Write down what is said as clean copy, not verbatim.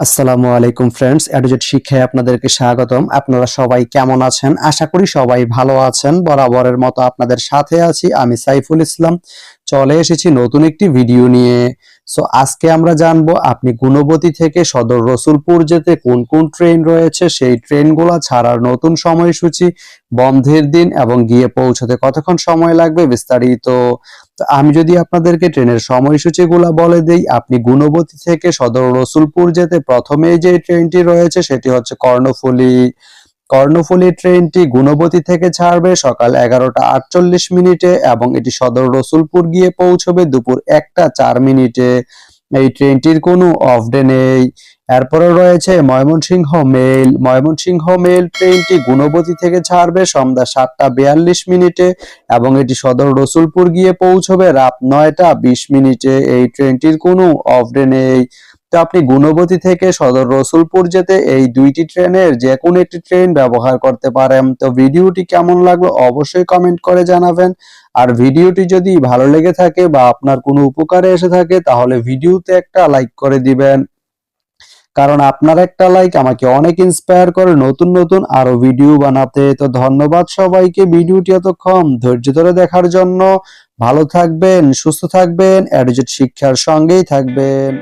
আসসালামু আলাইকুম ফ্রেন্ডস, এডুজেট শিক্ষায় আপনাদেরকে স্বাগতম। আপনারা সবাই কেমন আছেন? আশা করি সবাই ভালো আছেন। বরাবরের মতো আপনাদের সাথে আছি আমি সাইফুল ইসলাম। চলে এসেছি নতুন একটি ভিডিও নিয়ে। আজকে আমরা জানবো আপনি গুণবতী থেকে সদর রসুলপুর যেতে কোন কোন ট্রেন রয়েছে, সেই ট্রেনগুলো ছাড়ার নতুন সময়সূচি, বন্ধের দিন এবং গিয়ে পৌঁছতে কতক্ষণ সময় লাগবে বিস্তারিত। তো আমি যদি আপনাদেরকে ট্রেনের সময়সূচিগুলো বলে দেই, আপনি গুণবতী থেকে সদর রসুলপুর যেতে প্রথমেই যে ট্রেনটি রয়েছে সেটি হচ্ছে কর্ণফুলী। কর্ণফুলী ট্রেনটি গুণবতী থেকে ছাড়বে সকাল 11টা 48 মিনিটে এবং এটি সদর রসুলপুর গিয়ে পৌঁছবে দুপুর 1টা 4 মিনিটে। এই ট্রেনটির কোনো অফ ডে নেই। এরপরে রয়েছে ময়মনসিংহ মেল ট্রেনটি গুণবতী থেকে ছাড়বে সন্ধ্যা 7টা 42 মিনিটে এবং এটি সদর রসুলপুর গিয়ে পৌঁছবে রাত 9টা 20 মিনিটে। এই ট্রেনটির কোনো অফ ডে নেই। তো আপনি গুণবতী থেকে সদর রসুলপুর যেতে এই দুইটি ট্রেনের যে কোনো একটি ট্রেন ব্যবহার করতে পারেন। তো ভিডিওটি কেমন লাগলো অবশ্যই কমেন্ট করে জানাবেন। আর ভিডিওটি যদি ভালো লেগে থাকে বা আপনার কোনো উপকারে এসে থাকে তাহলে ভিডিওতে একটা লাইক করে দিবেন, কারণ আপনার একটা লাইক আমাকে অনেক ইন্সপায়ার করে নতুন নতুন আরো ভিডিও বানাতে। তো ধন্যবাদ সবাইকে ভিডিওটি এতক্ষণ ধৈর্য ধরে দেখার জন্য। ভালো থাকবেন, সুস্থ থাকবেন, এডুজেট শিক্ষার সঙ্গেই থাকবেন।